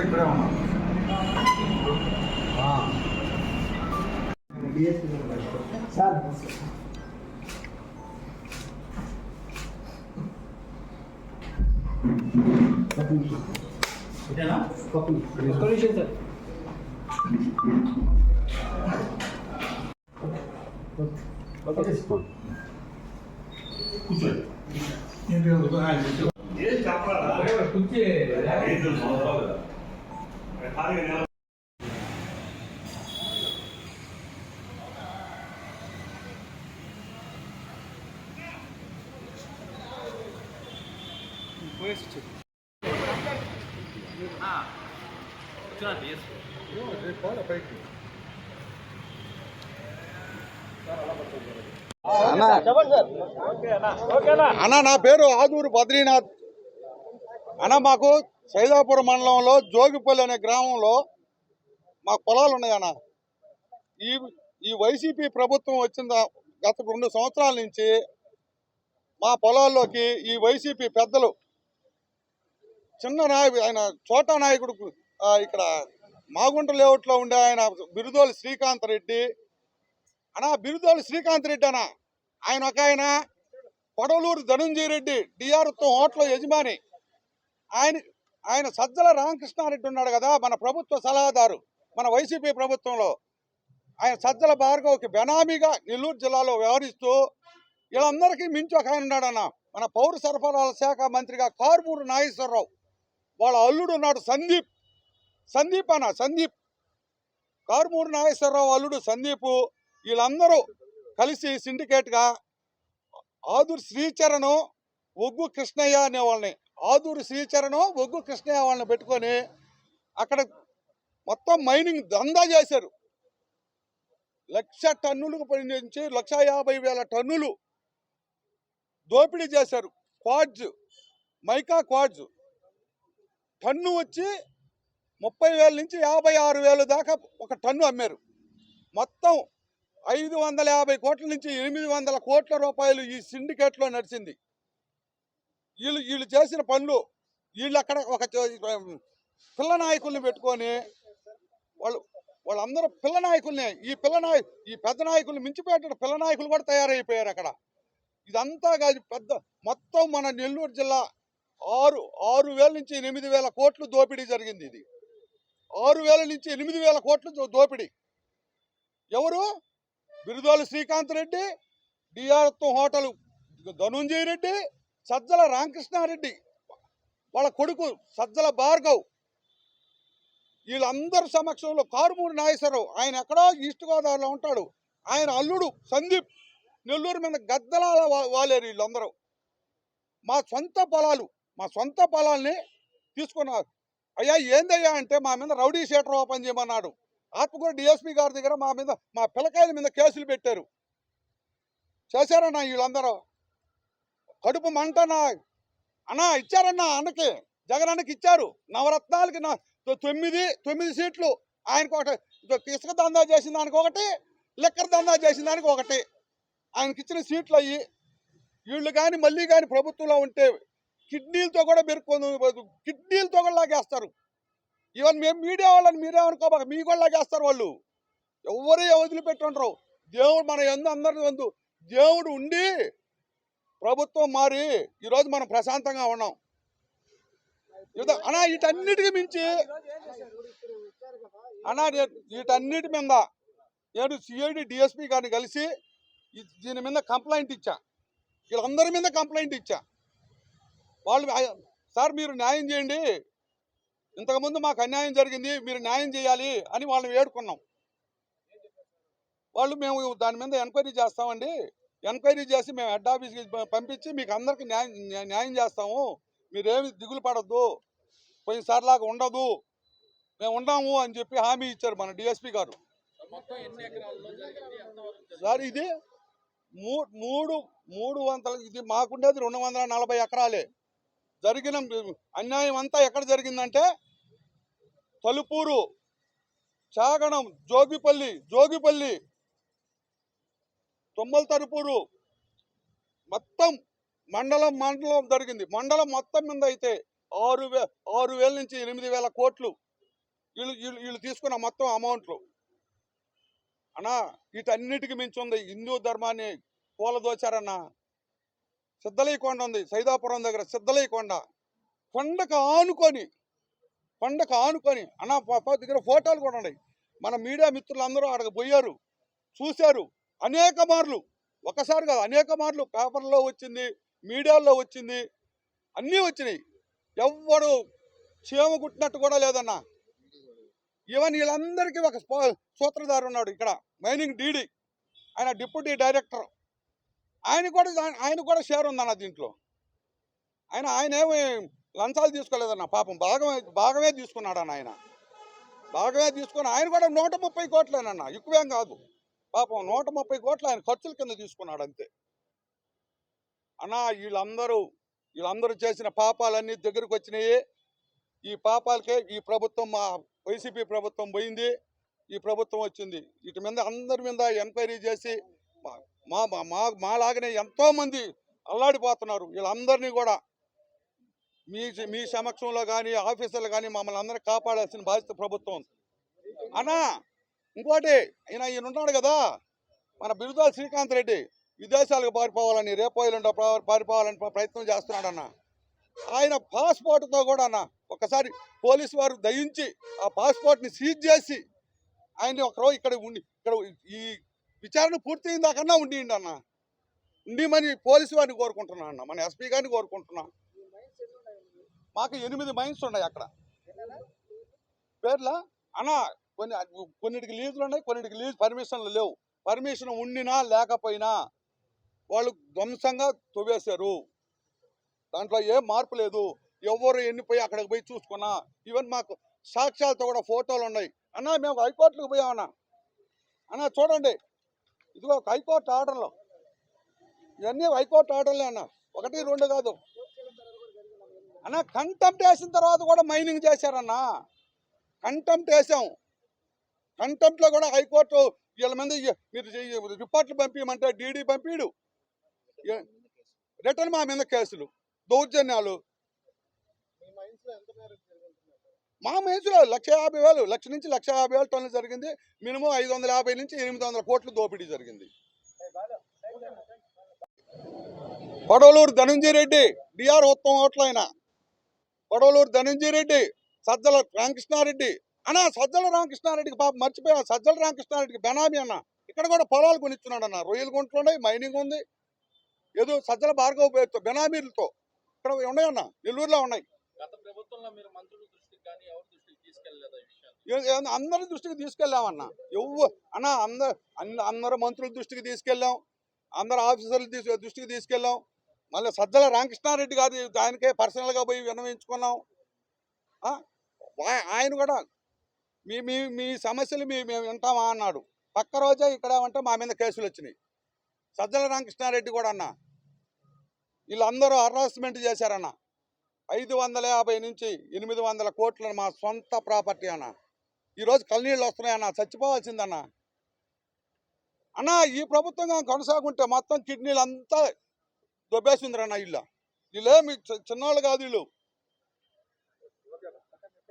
ఇక్కడే ఉన్నాం. సార్ ఇదేనా? ఒక్క నిమిషం సార్. కూర్చోండి. అన్న నా పేరు ఆదూరు బద్రీనాథ్ అన్న. మాకు సైదాపురం మండలంలో జోగిపల్లి అనే గ్రామంలో మాకు పొలాలు ఉన్నాయి అన్న. ఈ వైసీపీ ప్రభుత్వం వచ్చిన గత 2 సంవత్సరాల నుంచి మా పొలాల్లోకి ఈ వైసీపీ పెద్దలు చిన్న నాయకుడు, ఆయన చోటా నాయకుడు, ఇక్కడ మాగుంట లేఅవుట్లో ఉండే ఆయన బిరుదోలు శ్రీకాంత్ రెడ్డి అన్న. బిరుదోలు శ్రీకాంత్ రెడ్డి అన్న, ఆయన ఒక కొడవలూరు ధనుంజయ రెడ్డి డిఆర్తో హోటల్ యజమాని. ఆయన సజ్జల రామకృష్ణారెడ్డి ఉన్నాడు కదా, మన ప్రభుత్వ సలహాదారు మన వైసీపీ ప్రభుత్వంలో. ఆయన సజ్జల భార్గవ్కి బెనామీగా నెల్లూరు జిల్లాలో వ్యవహరిస్తూ వీళ్ళందరికీ మించి ఒక ఆయన ఉన్నాడన్న, మన పౌర సరఫరాల శాఖ మంత్రిగా కారుమూరు నాగేశ్వరరావు. వాళ్ళ అల్లుడు ఉన్నాడు సందీప్ అన్న. సందీప్, కారుమూరు నాగేశ్వరరావు అల్లుడు సందీపు. వీళ్ళందరూ కలిసి సిండికేట్గా ఆదూరు శ్రీచరణ్, ఒగ్గు కృష్ణయ్య అనే వాళ్ళని, ఆదూరు శ్రీచరణ్, ఒగ్గు కృష్ణయ్య వాళ్ళని పెట్టుకొని అక్కడ మొత్తం మైనింగ్ దందా చేశారు. 1,00,000 టన్నులకు నుంచి 1,50,000 టన్నులు దోపిడీ చేశారు. క్వాడ్జ్, మైకా క్వాడ్జ్ టన్ను వచ్చి 30,000 నుంచి 56,000 దాకా ఒక టన్ను అమ్మారు. మొత్తం 550 కోట్ల నుంచి 800 కోట్ల రూపాయలు ఈ సిండికేట్లో నడిచింది. వీళ్ళు చేసిన పనులు, వీళ్ళు అక్కడ ఒక పిల్ల నాయకుల్ని పెట్టుకొని వాళ్ళందరూ పిల్ల నాయకుల్ని, ఈ పెద్ద నాయకుల్ని మించిపోయేట పిల్ల నాయకులు కూడా తయారైపోయారు అక్కడ. ఇదంతా కాదు, పెద్ద మొత్తం మన నెల్లూరు జిల్లా 6,000 నుంచి 8,000 కోట్లు దోపిడీ జరిగింది. ఇది 6,000 నుంచి 8,000 కోట్లు దోపిడీ. ఎవరు? బిరుదోలు శ్రీకాంత్ రెడ్డి, డిఆర్తో హోటల్ ధనుంజయ రెడ్డి, సజ్జల రామకృష్ణారెడ్డి వాళ్ళ కొడుకు సజ్జల భార్గవ్. వీళ్ళందరి సమక్షంలో కారుమూరి నాగేశ్వరరావు, ఆయన ఎక్కడో ఈస్ట్ గోదావరిలో ఉంటాడు, ఆయన అల్లుడు సందీప్ నెల్లూరు మీద గద్దలాల వాలేరు. వీళ్ళందరూ మా సొంత పొలాల్ని తీసుకున్నారు. అయ్యా ఏందయ్యా అంటే మా మీద రౌడీ షీటర్ ఓపెన్ చేయమన్నాడు. ఆత్మకూరు డిఎస్పీ గారి దగ్గర మా పిల్లకాయల మీద కేసులు పెట్టారు. చేశారన్నా వీళ్ళందరూ. కడుపు మంటనా అన్నా, ఇచ్చారన్నా అన్నకి, జగన్ అన్నకి ఇచ్చారు. నవరత్నాలకి 9 సీట్లు ఆయనకు ఒకటి. ఇసుక దందా చేసిన దానికి ఒకటి, లిక్కర్ దందా చేసిన దానికి ఒకటి. ఆయనకి ఇచ్చిన సీట్లు అయ్యి వీళ్ళు కానీ మళ్ళీ కానీ ప్రభుత్వంలో ఉంటే కిడ్నీలతో కూడా కిడ్నీలతో కూడా లాగేస్తారు. ఈవెన్ మేము మీడియా వాళ్ళని మీరేమనుకోబాక, మీ కూడా లాగేస్తారు వాళ్ళు. ఎవరు వదిలిపెట్టుండ్రు. దేవుడు మన అందరి దేవుడు ఉండి ప్రభుత్వం మారి ఈరోజు మనం ప్రశాంతంగా ఉన్నాం అన్నా. వీటన్నిటికి మించి అన్నా, వీటన్నిటి మీద నేను సిఐడి డిఎస్పీ గారిని కలిసి దీని మీద కంప్లైంట్ ఇచ్చా. వీళ్ళందరి మీద కంప్లైంట్ ఇచ్చా. వాళ్ళు సార్ మీరు న్యాయం చేయండి, ఇంతకుముందు మాకు అన్యాయం జరిగింది, మీరు న్యాయం చేయాలి అని వాళ్ళని వేడుకున్నాం. వాళ్ళు మేము దాని మీద ఎంక్వైరీ చేస్తామండి, ఎంక్వైరీ చేసి మేము హెడ్ ఆఫీస్కి పంపించి మీకు అందరికీ న్యాయం చేస్తాము, మీరేమి దిగులు పడద్దు, పోయినసారిలాగా ఉండదు, మేము ఉన్నాము అని చెప్పి హామీ ఇచ్చారు మన డిఎస్పీ గారు. సార్ ఇది 300, ఇది మాకుండేది 240 ఎకరాలే. జరిగిన అన్యాయం అంతా ఎక్కడ జరిగిందంటే తలుపూరు, చాగణం, జోగిపల్లి, తుమ్మల తరుపూరు మొత్తం మండలం జరిగింది. మండలం మొత్తం మీద అయితే 6,000 నుంచి 8,000 కోట్లు వీళ్ళు తీసుకున్న మొత్తం అమౌంట్లు అన్నా వీటన్నిటికీ మించి ఉంది హిందూ ధర్మాన్ని కూలదోచారన్నా. సిద్ధలయ్య ఉంది సైదాపురం దగ్గర సిద్ధలయ్య కొండకు ఆనుకొని అన్న దగ్గర ఫోటోలు కూడా ఉన్నాయి. మన మీడియా మిత్రులు అందరూ అక్కడికి పోయారు, చూశారు అనేక మార్లు. ఒకసారి కాదు, అనేక మార్లు పేపర్లో వచ్చింది, మీడియాలో వచ్చింది, అన్నీ వచ్చినాయి. ఎవ్వడు చీమ కుట్టినట్టు కూడా లేదన్నా. ఈవెన్ వీళ్ళందరికీ ఒక సూత్రధారు ఉన్నాడు ఇక్కడ, మైనింగ్ డీడీ, ఆయన డిప్యూటీ డైరెక్టర్. ఆయన కూడా షేర్ ఉందన్న దీంట్లో. ఆయన ఏమి లంచాలు తీసుకోలేదన్న, పాపం భాగమే తీసుకున్నాడన్న. భాగమే తీసుకుని ఆయన కూడా 130 కోట్లేనన్న, ఎక్కువేం కాదు. పాపం 130 కోట్లు ఆయన ఖర్చుల కింద తీసుకున్నాడు అంతే అన్న. వీళ్ళందరూ చేసిన పాపాలన్నీ దగ్గరకు వచ్చినాయి. ఈ పాపాలకే ఈ ప్రభుత్వం, మా వైసీపీ ప్రభుత్వం పోయింది, ఈ ప్రభుత్వం వచ్చింది. వీటి మీద అందరి మీద ఎంక్వైరీ చేసి మాలాగనే ఎంతో మంది అల్లాడిపోతున్నారు. వీళ్ళందరినీ కూడా మీ సమక్షంలో కానీ ఆఫీసర్లు కానీ మమ్మల్ని అందరినీ కాపాడాల్సిన బాధ్యత ప్రభుత్వం అన్నా. ఇంకోటి ఈయన ఉన్నాడు కదా, మన బిరుదాల శ్రీకాంత్ రెడ్డి, విదేశాలకు పారిపోవాలని, రేపోయిలుండో పారిపోవాలని ప్రయత్నం చేస్తున్నాడన్న. ఆయన పాస్పోర్ట్తో కూడా అన్న ఒకసారి పోలీసు వారు దయించి ఆ పాస్పోర్ట్ని సీజ్ చేసి ఆయన ఒకరోజు ఇక్కడ ఈ విచారణ పూర్తయిన దాకన్నా ఉండియండి అన్న. ఉండిమని పోలీసు వారిని కోరుకుంటున్నా అన్న, మన ఎస్పీ గారిని కోరుకుంటున్నా. మాకు 8 మైన్స్ ఉన్నాయి అక్కడ పేర్లా అన్న. కొన్నిటికి లీజులు ఉన్నాయి, కొన్నిటికి లీజ్ పర్మిషన్లు లేవు. పర్మిషన్ ఉండినా లేకపోయినా వాళ్ళు ధ్వంసంగా తవ్వేశారు. దాంట్లో ఏం మార్పు లేదు. ఎవరు ఎన్నిపోయి అక్కడికి పోయి చూసుకున్నా, ఈవెన్ మాకు సాక్ష్యాలతో కూడా ఫోటోలు ఉన్నాయి అన్న. మేము హైకోర్టులకు పోయామన్నా. అన్న చూడండి, ఇదిగో హైకోర్టు ఆర్డర్లు, ఇవన్నీ హైకోర్టు ఆర్డర్లే అన్న, 1, 2 కాదు అన్న. కంటెంప్ట్ వేసిన తర్వాత కూడా మైనింగ్ చేశారన్న. కంటెంప్ట్ వేసాం. కంటెంప్ట్లో కూడా హైకోర్టు వీళ్ళ మీద మీరు రిపోర్ట్లు పంపించమంటే డీడీ పంపిడు, రిటర్న్ మా మీద కేసులు, దౌర్జన్యాలు. మా మైన్స్లో 1,50,000, 1,00,000 నుంచి 1,50,000 టన్నులు జరిగింది. మినిమం 550 నుంచి 800 కోట్లు దోపిడీ జరిగింది. కొడవలూరు ధనంజయ రెడ్డి డిఆర్ ఉత్తమ ఓట్లు ఆయన, కొడవలూరు ధనంజయ రెడ్డి, సజ్జల రామకృష్ణారెడ్డి అన్న. సజ్జల రామకృష్ణారెడ్డికి పాప మర్చిపోయా, సజ్జల రామకృష్ణారెడ్డికి బెనామీ అన్న. ఇక్కడ కూడా పొలాలు కొనిస్తున్నాడు అన్న. రొయ్యలు గుంటలు ఉన్నాయి, మైనింగ్ ఉంది. ఏదో సజ్జల భార్గవ పేరుతో బెనామీలతో ఇక్కడ ఉన్నాయన్న, నెల్లూరులో ఉన్నాయి. అందరి దృష్టికి తీసుకెళ్ళామన్నా. అందరు మంత్రుల దృష్టికి తీసుకెళ్ళాం, అందరు ఆఫీసర్ల దృష్టికి తీసుకెళ్ళాం. మళ్ళీ సజ్జల రామకృష్ణారెడ్డి గారి ఆయనకే పర్సనల్గా పోయి విన్నవించుకున్నాం. ఆయన కూడా మీ సమస్యలు మేము వింటామా అన్నాడు. పక్క రోజే ఇక్కడ అంటే మా మీద కేసులు వచ్చినాయి. సజ్జల రామకృష్ణారెడ్డి కూడా అన్న, వీళ్ళందరూ హరాస్మెంట్ చేశారన్న. 550 నుంచి 800 కోట్లు మా సొంత ప్రాపర్టీ అన్న. ఈరోజు కళ్ళనీళ్ళు వస్తున్నాయన్న, చచ్చిపోవాల్సిందన్న. అన్న ఈ ప్రభుత్వంగా కొనసాగుంటే మొత్తం కిడ్నీలు అంతా దొబ్బేసిందిరన్న. వీళ్ళేమి చిన్నవాళ్ళు కాదు, వీళ్ళు